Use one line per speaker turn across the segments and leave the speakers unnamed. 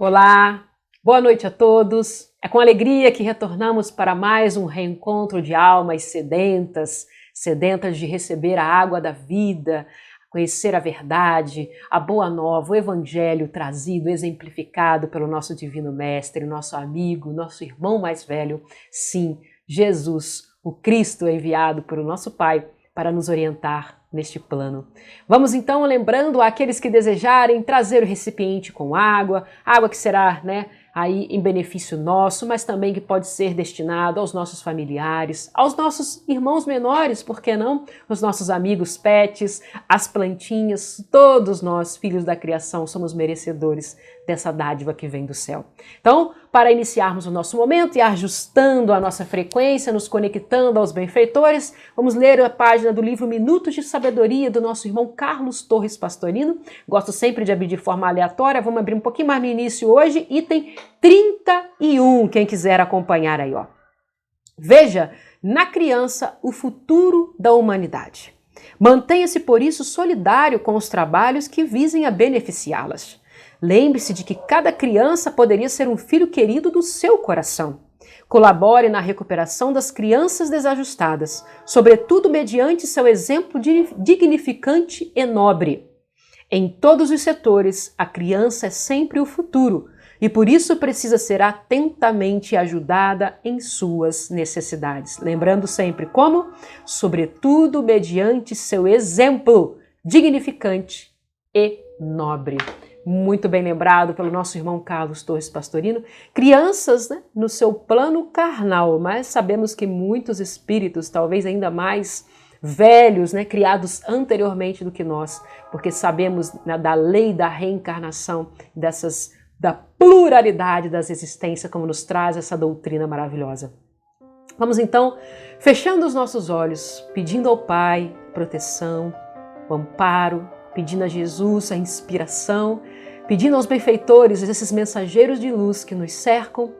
Olá, boa noite a todos. É com alegria que retornamos para mais um reencontro de almas sedentas, sedentas de receber a água da vida, conhecer a verdade, a boa nova, o evangelho trazido, exemplificado pelo nosso divino mestre, nosso amigo, nosso irmão mais velho, sim, Jesus, o Cristo enviado pelo nosso Pai para nos orientar neste plano. Vamos então lembrando àqueles que desejarem trazer o recipiente com água que será, aí em benefício nosso, mas também que pode ser destinado aos nossos familiares, aos nossos irmãos menores, por que não? Os nossos amigos pets, as plantinhas, todos nós, filhos da criação, somos merecedores dessa dádiva que vem do céu. Então, para iniciarmos o nosso momento e ajustando a nossa frequência, nos conectando aos benfeitores, vamos ler a página do livro Minutos de Sabedoria do nosso irmão Carlos Torres Pastorino. Gosto sempre de abrir de forma aleatória, vamos abrir um pouquinho mais no início hoje, item 31, quem quiser acompanhar aí, ó. Veja na criança o futuro da humanidade. Mantenha-se, por isso, solidário com os trabalhos que visem a beneficiá-las. Lembre-se de que cada criança poderia ser um filho querido do seu coração. Colabore na recuperação das crianças desajustadas, sobretudo mediante seu exemplo dignificante e nobre. Em todos os setores, a criança é sempre o futuro e por isso precisa ser atentamente ajudada em suas necessidades. Lembrando sempre como? Sobretudo mediante seu exemplo dignificante e nobre. Muito bem lembrado pelo nosso irmão Carlos Torres Pastorino. Crianças, no seu plano carnal, mas sabemos que muitos espíritos, talvez ainda mais velhos, criados anteriormente do que nós, porque sabemos da lei da reencarnação, da pluralidade das existências, como nos traz essa doutrina maravilhosa. Vamos então, fechando os nossos olhos, pedindo ao Pai proteção, o amparo, pedindo a Jesus a inspiração, pedindo aos benfeitores, esses mensageiros de luz que nos cercam,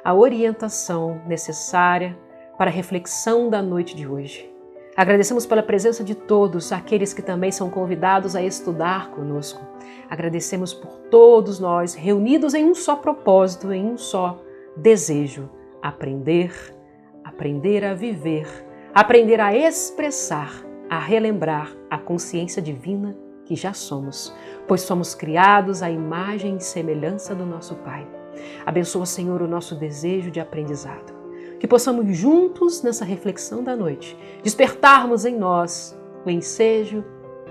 a orientação necessária para a reflexão da noite de hoje. Agradecemos pela presença de todos, aqueles que também são convidados a estudar conosco. Agradecemos por todos nós, reunidos em um só propósito, em um só desejo: aprender a viver, aprender a expressar, a relembrar a consciência divina que já somos, pois somos criados à imagem e semelhança do nosso Pai. Abençoa, Senhor, o nosso desejo de aprendizado. Que possamos juntos, nessa reflexão da noite, despertarmos em nós o ensejo,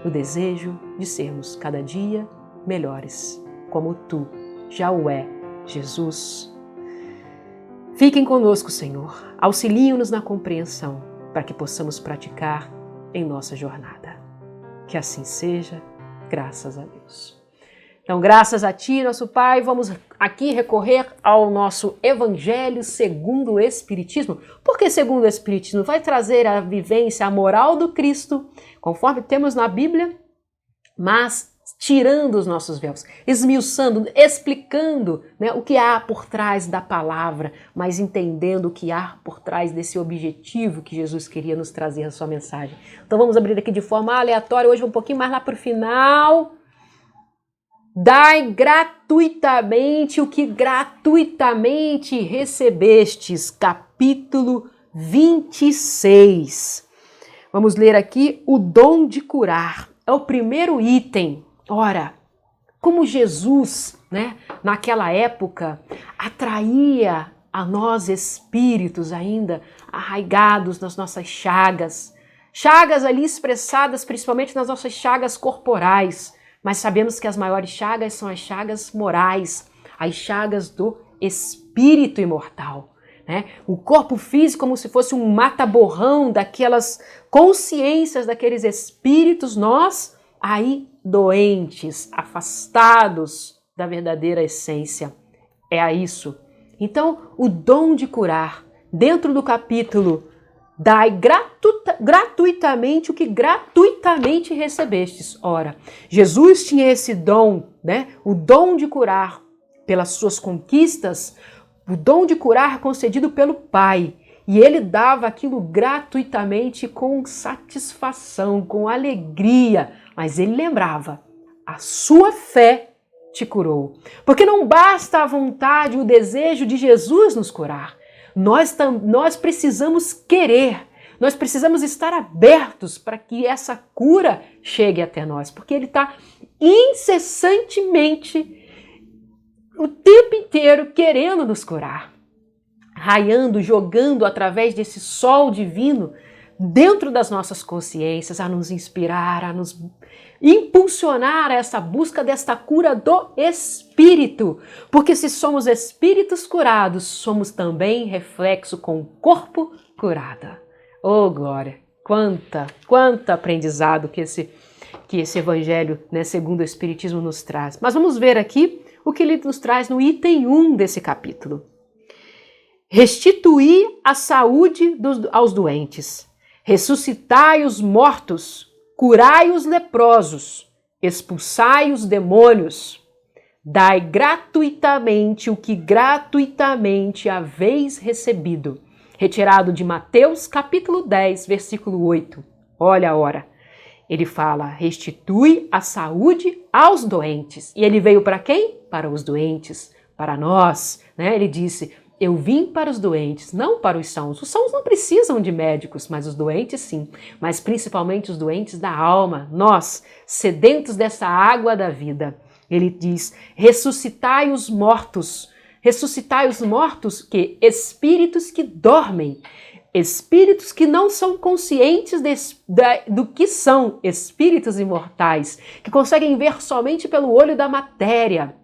o desejo de sermos cada dia melhores, como Tu já o é, Jesus. Fiquem conosco, Senhor. Auxiliem-nos na compreensão, para que possamos praticar em nossa jornada. Que assim seja, graças a Deus. Então, graças a Ti, nosso Pai, vamos aqui recorrer ao nosso Evangelho segundo o Espiritismo. Por que segundo o Espiritismo? Vai trazer a vivência, a moral do Cristo, conforme temos na Bíblia, mas tirando os nossos véus, esmiuçando, explicando o que há por trás da palavra, mas entendendo o que há por trás desse objetivo que Jesus queria nos trazer a sua mensagem. Então vamos abrir aqui de forma aleatória, hoje um pouquinho mais lá para o final. Dai gratuitamente o que gratuitamente recebestes, capítulo 26. Vamos ler aqui o dom de curar, é o primeiro item. Ora, como Jesus, naquela época, atraía a nós espíritos ainda arraigados nas nossas chagas ali expressadas principalmente nas nossas chagas corporais, mas sabemos que as maiores chagas são as chagas morais, as chagas do espírito imortal. O corpo físico como se fosse um mata-borrão daquelas consciências, daqueles espíritos, nós aí doentes, afastados da verdadeira essência. É a isso. Então, o dom de curar, dentro do capítulo Dai gratuitamente o que gratuitamente recebestes. Ora, Jesus tinha esse dom, o dom de curar pelas suas conquistas, o dom de curar concedido pelo Pai. E ele dava aquilo gratuitamente, com satisfação, com alegria. Mas ele lembrava, a sua fé te curou. Porque não basta a vontade, o desejo de Jesus nos curar. Nós precisamos querer, nós precisamos estar abertos para que essa cura chegue até nós, porque Ele está incessantemente, o tempo inteiro, querendo nos curar, raiando, jogando através desse sol divino dentro das nossas consciências, a nos inspirar, a nos impulsionar a essa busca desta cura do Espírito. Porque se somos espíritos curados, somos também reflexo com o corpo curado. Oh, glória! Quanto aprendizado que esse Evangelho, né, segundo o Espiritismo, nos traz. Mas vamos ver aqui o que ele nos traz no item 1 desse capítulo. Restituir a saúde aos doentes, ressuscitai os mortos, curai os leprosos, expulsai os demônios, dai gratuitamente o que gratuitamente haveis recebido. Retirado de Mateus capítulo 10, versículo 8. Olha a hora. Ele fala, restitui a saúde aos doentes. E ele veio para quem? Para os doentes, para nós. Né? Ele disse, eu vim para os doentes, não para os sãos. Os sãos não precisam de médicos, mas os doentes sim. Mas principalmente os doentes da alma, nós, sedentos dessa água da vida. Ele diz, ressuscitai os mortos. Ressuscitai os mortos, que espíritos que dormem, espíritos que não são conscientes do que são espíritos imortais, que conseguem ver somente pelo olho da matéria,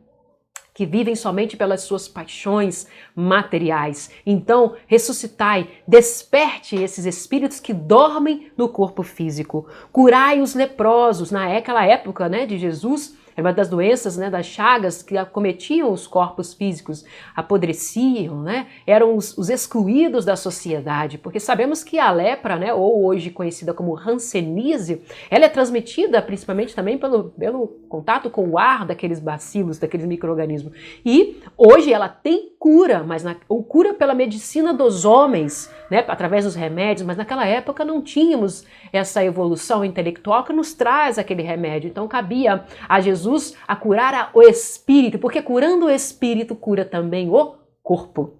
que vivem somente pelas suas paixões materiais. Então, ressuscitai, desperte esses espíritos que dormem no corpo físico. Curai os leprosos. Naquela época, né, de Jesus, era uma das doenças, né, das chagas que acometiam os corpos físicos, apodreciam, né, eram os excluídos da sociedade, porque sabemos que a lepra, né, ou hoje conhecida como hanseníase, ela é transmitida principalmente também pelo contato com o ar daqueles bacilos, daqueles micro-organismos. E hoje ela tem cura, mas ou cura pela medicina dos homens, né, através dos remédios, mas naquela época não tínhamos essa evolução intelectual que nos traz aquele remédio. Então cabia a Jesus a curar o espírito, porque curando o espírito cura também o corpo.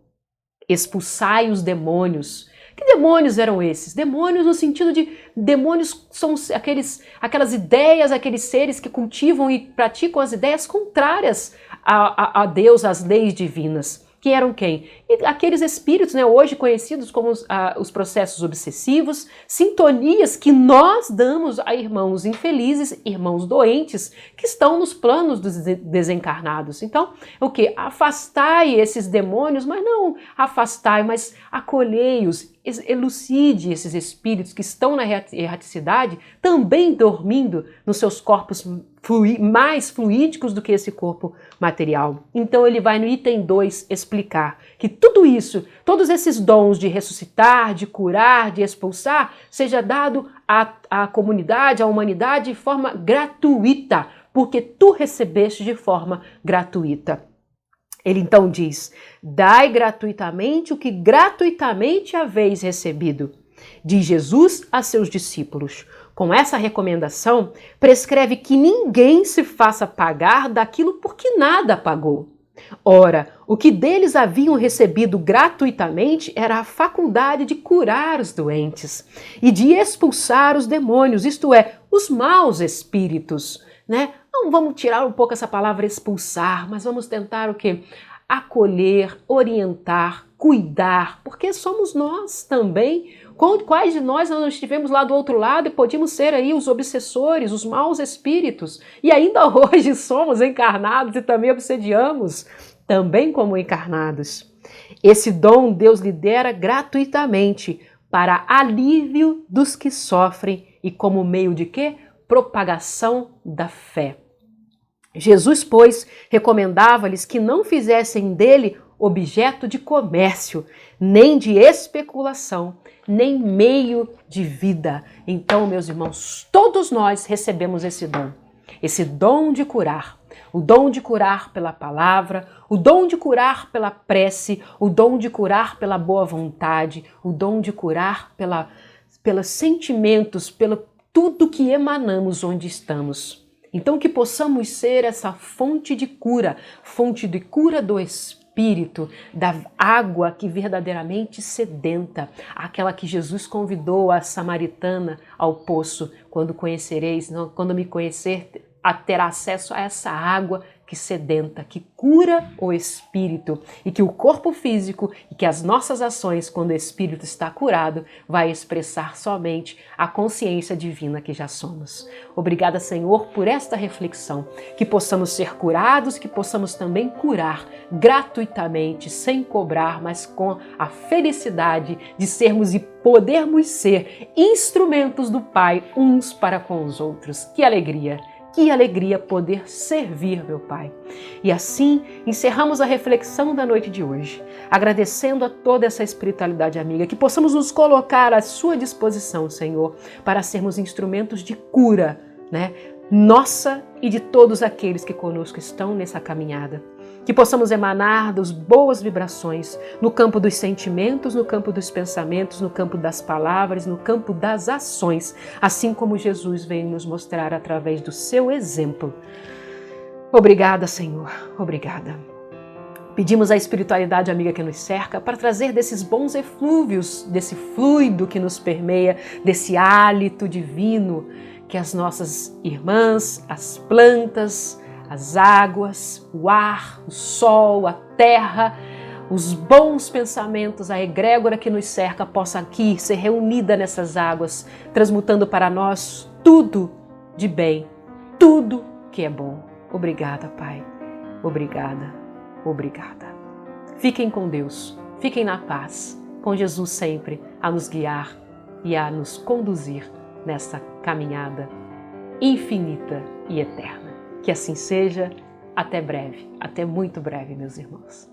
Expulsai os demônios. Que demônios eram esses? Demônios no sentido de demônios são aquelas ideias, aqueles seres que cultivam e praticam as ideias contrárias a Deus, às leis divinas. Que eram quem? Aqueles espíritos, né, hoje conhecidos como os processos obsessivos, sintonias que nós damos a irmãos infelizes, irmãos doentes, que estão nos planos dos desencarnados. Então, o que? Afastai esses demônios, mas não afastai, mas acolhei-os, elucide esses espíritos que estão na erraticidade, também dormindo nos seus corpos mais fluídicos do que esse corpo material. Então ele vai no item 2 explicar que tudo isso, todos esses dons de ressuscitar, de curar, de expulsar, seja dado à comunidade, à humanidade de forma gratuita, porque tu recebeste de forma gratuita. Ele então diz, dai gratuitamente o que gratuitamente haveis recebido. Diz Jesus a seus discípulos. Com essa recomendação, prescreve que ninguém se faça pagar daquilo por que nada pagou. Ora, o que deles haviam recebido gratuitamente era a faculdade de curar os doentes e de expulsar os demônios, isto é, os maus espíritos, né? Não vamos tirar um pouco essa palavra expulsar, mas vamos tentar o quê? Acolher, orientar, cuidar, porque somos nós também. Quais de nós não estivemos lá do outro lado e podíamos ser aí os obsessores, os maus espíritos? E ainda hoje somos encarnados e também obsediamos, também como encarnados. Esse dom Deus lhe dera gratuitamente para alívio dos que sofrem e como meio de quê? Propagação da fé. Jesus, pois, recomendava-lhes que não fizessem dele objeto de comércio, nem de especulação, nem meio de vida. Então, meus irmãos, todos nós recebemos esse dom de curar. O dom de curar pela palavra, o dom de curar pela prece, o dom de curar pela boa vontade, o dom de curar pelos sentimentos, pelo tudo que emanamos onde estamos. Então que possamos ser essa fonte de cura do Espírito, da água que verdadeiramente sedenta, aquela que Jesus convidou a samaritana ao poço, quando me conhecer, terá acesso a essa água que sedenta, que cura o espírito, e que o corpo físico e que as nossas ações, quando o espírito está curado, vai expressar somente a consciência divina que já somos. Obrigada, Senhor, por esta reflexão, que possamos ser curados, que possamos também curar gratuitamente, sem cobrar, mas com a felicidade de sermos e podermos ser instrumentos do Pai uns para com os outros. Que alegria! Que alegria poder servir, meu Pai. E assim encerramos a reflexão da noite de hoje, agradecendo a toda essa espiritualidade amiga, que possamos nos colocar à sua disposição, Senhor, para sermos instrumentos de cura, nossa e de todos aqueles que conosco estão nessa caminhada. Que possamos emanar das boas vibrações no campo dos sentimentos, no campo dos pensamentos, no campo das palavras, no campo das ações, assim como Jesus veio nos mostrar através do seu exemplo. Obrigada, Senhor. Obrigada. Pedimos à espiritualidade amiga que nos cerca para trazer desses bons eflúvios, desse fluido que nos permeia, desse hálito divino que as nossas irmãs, as plantas, as águas, o ar, o sol, a terra, os bons pensamentos, a egrégora que nos cerca possa aqui ser reunida nessas águas, transmutando para nós tudo de bem, tudo que é bom. Obrigada, Pai. Obrigada. Obrigada. Fiquem com Deus, fiquem na paz, com Jesus sempre a nos guiar e a nos conduzir nessa caminhada infinita e eterna. Que assim seja. Até breve, até muito breve, meus irmãos.